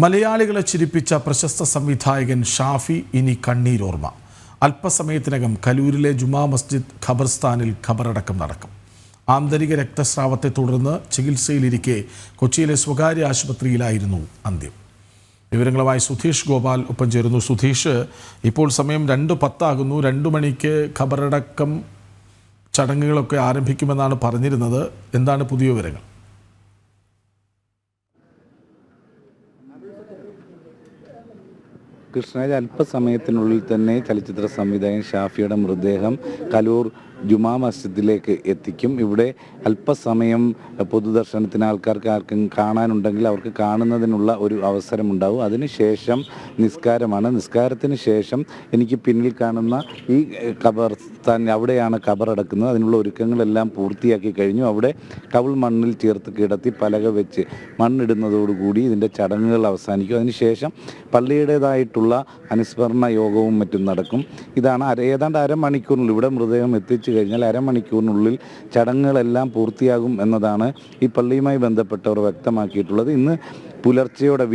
മലയാളികളെ ചിരിപ്പിച്ച പ്രശസ്ത സംവിധായകൻ ഷാഫി ഇനി കണ്ണീരോർമ്മ. അല്പസമയത്തിനകം കലൂരിലെ ജുമാ മസ്ജിദ് ഖബർസ്ഥാനിൽ ഖബറടക്കം നടക്കും. ആന്തരിക രക്തസ്രാവത്തെ തുടർന്ന് ചികിത്സയിലിരിക്കെ കൊച്ചിയിലെ സ്വകാര്യ ആശുപത്രിയിലായിരുന്നു അന്ത്യം. വിവരങ്ങളുമായി സുധീഷ് ഗോപാൽ ഒപ്പം ചേരുന്നു. സുധീഷ്, ഇപ്പോൾ സമയം 2:10 2 മണിക്ക് ഖബറടക്കം ചടങ്ങുകളൊക്കെ ആരംഭിക്കുമെന്നാണ് പറഞ്ഞിരുന്നത്. എന്താണ് പുതിയ വിവരങ്ങൾ? കൃഷ്ണരാജ്, അല്പസമയത്തിനുള്ളിൽ തന്നെ ചലച്ചിത്ര സംവിധായകൻ ഷാഫിയുടെ മൃതദേഹം കലൂർ ജുമാ മസ്ജിദിലേക്ക് എത്തിക്കും. ഇവിടെ അല്പസമയം പൊതുദർശനത്തിന് ആൾക്കാർക്ക് ആർക്കും കാണാനുണ്ടെങ്കിൽ അവർക്ക് കാണുന്നതിനുള്ള ഒരു അവസരമുണ്ടാവും. അതിനുശേഷം നിസ്കാരമാണ്. നിസ്കാരത്തിന് ശേഷം എനിക്ക് പിന്നിൽ കാണുന്ന ഈ ഖബർസ്ഥാൻ, അവിടെയാണ് ഖബറടക്കുന്നത്. അതിനുള്ള ഒരുക്കങ്ങളെല്ലാം പൂർത്തിയാക്കി കഴിഞ്ഞു. അവിടെ കവിൾ മണ്ണിൽ ചേർത്ത് കിടത്തി പലക വെച്ച് മണ്ണിടുന്നതോടുകൂടി ഇതിൻ്റെ ചടങ്ങുകൾ അവസാനിക്കും. അതിനുശേഷം പള്ളിയുടേതായിട്ടുള്ള അനുസ്മരണ യോഗവും മറ്റും നടക്കും. ഇതാണ് ഏതാണ്ട് അരമണിക്കൂറിനുള്ളിൽ ഇവിടെ മൃതദേഹം എത്തിച്ചു കഴിഞ്ഞാൽ അരമണിക്കൂറിനുള്ളിൽ ചടങ്ങുകളെല്ലാം പൂർത്തിയാകും എന്നതാണ് ഈ പള്ളിയുമായി ബന്ധപ്പെട്ടവർ വ്യക്തമാക്കിയിട്ടുള്ളത്. ഇന്ന് പുലർച്ചെയോടെ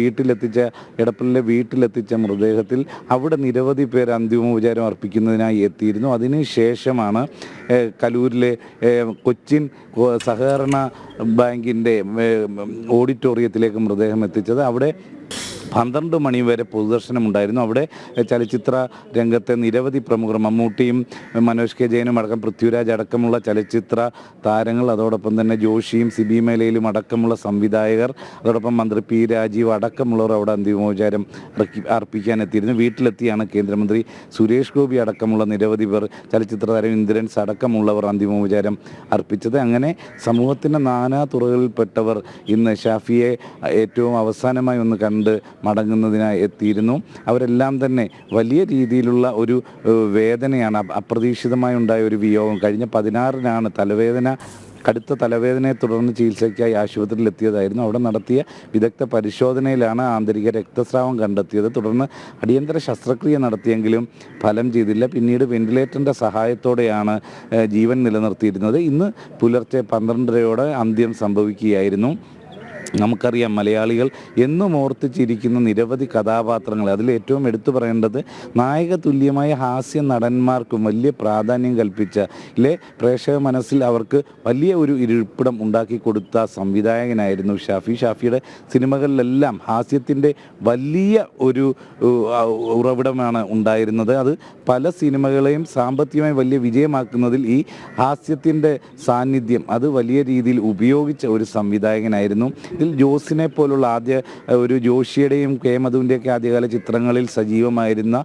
എടപ്പള്ളിയിലെ വീട്ടിലെത്തിച്ച മൃതദേഹത്തിൽ അവിടെ നിരവധി പേർ അന്തിമോപചാരം അർപ്പിക്കുന്നതിനായി എത്തിയിരുന്നു. അതിനുശേഷമാണ് കലൂരിലെ കൊച്ചിൻ സഹകരണ ബാങ്കിൻ്റെ ഓഡിറ്റോറിയത്തിലേക്ക് മൃതദേഹം എത്തിച്ചത്. അവിടെ 12 മണി വരെ പൊതുദർശനമുണ്ടായിരുന്നു. അവിടെ ചലച്ചിത്ര രംഗത്തെ നിരവധി പ്രമുഖർ, മമ്മൂട്ടിയും മനോജ് കെ ജയനും അടക്കം പൃഥ്വിരാജ് അടക്കമുള്ള ചലച്ചിത്ര താരങ്ങൾ, അതോടൊപ്പം തന്നെ ജോഷിയും സിബി മേലയിലും അടക്കമുള്ള സംവിധായകർ, അതോടൊപ്പം മന്ത്രി പി രാജീവ് അടക്കമുള്ളവർ അവിടെ അന്തിമോപചാരം അർപ്പിക്കാനെത്തിയിരുന്നു. വീട്ടിലെത്തിയാണ് കേന്ദ്രമന്ത്രി സുരേഷ് ഗോപി അടക്കമുള്ള നിരവധി പേർ, ചലച്ചിത്ര താരം ഇന്ദ്രൻസ് അടക്കമുള്ളവർ അന്തിമോപചാരം അർപ്പിച്ചത്. അങ്ങനെ സമൂഹത്തിൻ്റെ നാനാ തുറകളിൽപ്പെട്ടവർ ഇന്ന് ഷാഫിയെ ഏറ്റവും അവസാനമായി ഒന്ന് കണ്ട് മടങ്ങുന്നതിനായി എത്തിയിരുന്നു. അവരെല്ലാം തന്നെ വലിയ രീതിയിലുള്ള ഒരു വേദനയാണ്, അപ്രതീക്ഷിതമായി ഉണ്ടായ ഒരു വിയോഗം. കഴിഞ്ഞ 16-നാണ് കടുത്ത തലവേദനയെ തുടർന്ന് ചികിത്സയ്ക്കായി ആശുപത്രിയിൽ എത്തിയതായിരുന്നു. അവിടെ നടത്തിയ വിദഗ്ധ പരിശോധനയിലാണ് ആന്തരിക രക്തസ്രാവം കണ്ടെത്തിയത്. തുടർന്ന് അടിയന്തര ശസ്ത്രക്രിയ നടത്തിയെങ്കിലും ഫലം ചെയ്തില്ല. പിന്നീട് വെന്റിലേറ്ററിൻ്റെ സഹായത്തോടെയാണ് ജീവൻ നിലനിർത്തിയിരുന്നത്. ഇന്ന് പുലർച്ചെ 12:30 അന്ത്യം സംഭവിക്കുകയായിരുന്നു. നമുക്കറിയാം, മലയാളികൾ എന്നും ഓർത്ത് ചിരിക്കുന്ന നിരവധി കഥാപാത്രങ്ങൾ. അതിലേറ്റവും എടുത്തു പറയേണ്ടത് നായക തുല്യമായ ഹാസ്യ നടന്മാർക്കും വലിയ പ്രാധാന്യം കൽപ്പിച്ച പ്രേക്ഷക മനസ്സിൽ അവർക്ക് വലിയ ഒരു ഇരിപ്പിടം ഉണ്ടാക്കി കൊടുത്ത സംവിധായകനായിരുന്നു ഷാഫി. ഷാഫിയുടെ സിനിമകളിലെല്ലാം ഹാസ്യത്തിൻ്റെ വലിയ ഒരു ഉറവിടമാണ് ഉണ്ടായിരുന്നത്. അത് പല സിനിമകളെയും സാമ്പത്തികമായി വലിയ വിജയമാക്കുന്നതിൽ ഈ ഹാസ്യത്തിൻ്റെ സാന്നിധ്യം അത് വലിയ രീതിയിൽ ഉപയോഗിച്ച ഒരു സംവിധായകനായിരുന്നു. ഇതിൽ ജോസിനെ പോലുള്ള ഒരു ജോഷിയുടെയും കെ മധുവിൻ്റെയൊക്കെ ആദ്യകാല ചിത്രങ്ങളിൽ സജീവമായിരുന്ന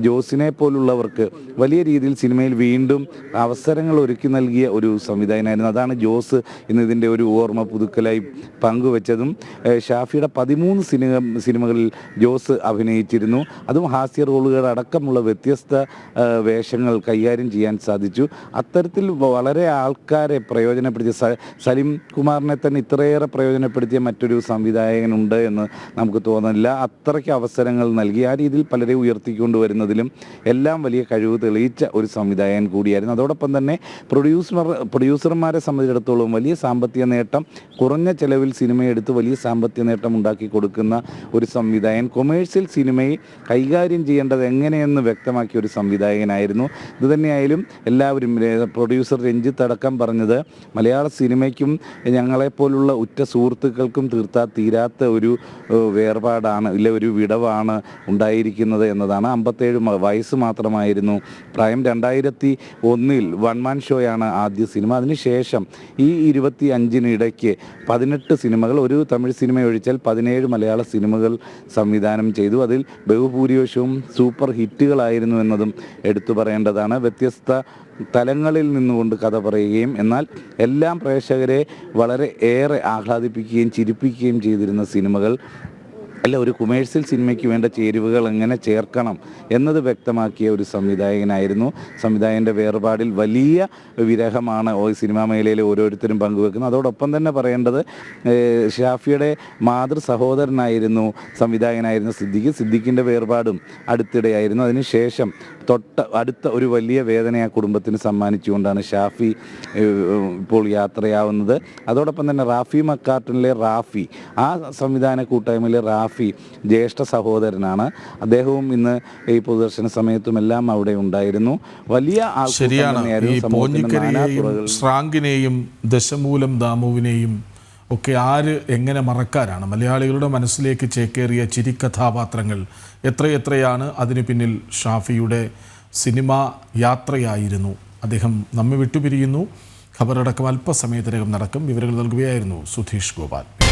ജോസിനെ പോലുള്ളവർക്ക് വലിയ രീതിയിൽ സിനിമയിൽ വീണ്ടും അവസരങ്ങൾ ഒരുക്കി നൽകിയ ഒരു സംവിധായകനായിരുന്നു. അതാണ് ജോസ് ഇന്ന് ഇതിൻ്റെ ഒരു ഓർമ്മ പുതുക്കലായി പങ്കുവച്ചതും. ഷാഫിയുടെ 13 സിനിമകളിൽ ജോസ് അഭിനയിച്ചിരുന്നു. അതും ഹാസ്യ റോളുകൾ അടക്കമുള്ള വ്യത്യസ്ത വേഷങ്ങൾ കൈകാര്യം ചെയ്യാൻ സാധിച്ചു. അത്തരത്തിൽ വളരെ ആൾക്കാരെ പ്രയോജനപ്പെടുത്തിയ, സലിം കുമാറിനെ തന്നെ ഇത്രയേറെ പ്രയോജനപ്പെടുത്തിയ മറ്റൊരു സംവിധായകനുണ്ട് എന്ന് നമുക്ക് തോന്നുന്നില്ല. അത്രയ്ക്ക് അവസരങ്ങൾ നൽകി ആ രീതിയിൽ പലരെ ഉയർത്തിക്കൊണ്ടുവരുന്നതിലും എല്ലാം വലിയ കഴിവ് തെളിയിച്ച ഒരു സംവിധായകൻ കൂടിയായിരുന്നു. അതോടൊപ്പം തന്നെ പ്രൊഡ്യൂസർമാരെ സംബന്ധിച്ചിടത്തോളം വലിയ സാമ്പത്തിക നേട്ടം, കുറഞ്ഞ ചെലവിൽ സിനിമയെടുത്ത് വലിയ സാമ്പത്തിക നേട്ടം ഉണ്ടാക്കി കൊടുക്കുന്ന ഒരു സംവിധായകൻ, കൊമേഴ്സ്യൽ സിനിമയെ കൈകാര്യം ചെയ്യേണ്ടത് എങ്ങനെയെന്ന് വ്യക്തമാക്കിയ ഒരു സംവിധായകനായിരുന്നു. ഇതുതന്നെയായാലും എല്ലാവരും, പ്രൊഡ്യൂസർ രഞ്ജിത്ത് അടക്കം പറഞ്ഞത്, മലയാള സിനിമയ്ക്കും ഞങ്ങളെപ്പോലുള്ള ഉറ്റ സുഹൃത്തുക്കൾക്കും തീരാത്ത ഒരു വേർപാടാണ്, ഒരു വിടവാണ് ഉണ്ടായിരിക്കുന്നത് എന്നതാണ്. 57 വയസ്സ് മാത്രമായിരുന്നു പ്രായം. 2001 വൺ മാൻ ഷോയാണ് ആദ്യ സിനിമ. അതിനുശേഷം ഈ 25 ഇടയ്ക്ക് 18 സിനിമകൾ, ഒരു തമിഴ് സിനിമ ഒഴിച്ചാൽ 17 മലയാള സിനിമകൾ സംവിധാനം ചെയ്തു. അതിൽ ബഹുഭൂരിപക്ഷവും സൂപ്പർ ഹിറ്റുകളായിരുന്നു എന്നതും എടുത്തു പറയേണ്ടതാണ്. വ്യത്യസ്ത തലങ്ങളിൽ നിന്നുകൊണ്ട് കഥ പറയുകയും എന്നാൽ എല്ലാം പ്രേക്ഷകരെ വളരെ ഏറെ ആഹ്ലാദിപ്പിക്കുകയും ചിരിപ്പിക്കുകയും ചെയ്തിരുന്ന സിനിമകൾ. ഒരു കൊമേഴ്സ്യൽ സിനിമയ്ക്ക് വേണ്ട ചേരുവകൾ എങ്ങനെ ചേർക്കണം എന്നത് വ്യക്തമാക്കിയ ഒരു സംവിധായകനായിരുന്നു. സംവിധായകൻ്റെ വേർപാടിൽ വലിയ വിരഹമാണ് സിനിമാ മേഖലയിലെ ഓരോരുത്തരും പങ്കുവെക്കുന്നത്. അതോടൊപ്പം തന്നെ പറയേണ്ടത്, ഷാഫിയുടെ മാതൃ സഹോദരനായിരുന്നു സംവിധായകനായിരുന്ന സിദ്ദിഖിൻ്റെ വേർപാടും അടുത്തിടെയായിരുന്നു. അതിനുശേഷം അടുത്ത ഒരു വലിയ വേദന ആ കുടുംബത്തിന് സമ്മാനിച്ചുകൊണ്ടാണ് ഷാഫി ഇപ്പോൾ യാത്രയാവുന്നത്. അതോടൊപ്പം തന്നെ റാഫി മക്കാർട്ടനിലെ റാഫി, ആ സംവിധാന കൂട്ടായ്മയിലെ റാഫി ഷാഫി ജ്യേഷ്ഠ സഹോദരനാണ്. അദ്ദേഹവും ഇന്ന് ഈ പൊതുദർശന സമയത്തുമെല്ലാം അവിടെ ഉണ്ടായിരുന്നു. വലിയ ശരിയാണ്. ഈ പോഞ്ഞിക്കരയെയും ശ്രാങ്കിനെയും ദശമൂലം ദാമുവിനെയും ഒക്കെ ആര് എങ്ങനെ മറക്കാനാണ്? മലയാളികളുടെ മനസ്സിലേക്ക് ചേക്കേറിയ ചിരിക്കഥാപാത്രങ്ങൾ എത്രയെത്രയാണ്. അതിനു പിന്നിൽ ഷാഫിയുടെ സിനിമാ യാത്രയായിരുന്നു. അദ്ദേഹം നമ്മെ വിട്ടുപിരിയുന്നു. ഖബറടക്കം അല്പസമയത്തിനകം നടക്കും. വിവരങ്ങൾ നൽകുകയായിരുന്നു സുധീഷ് ഗോപാൽ.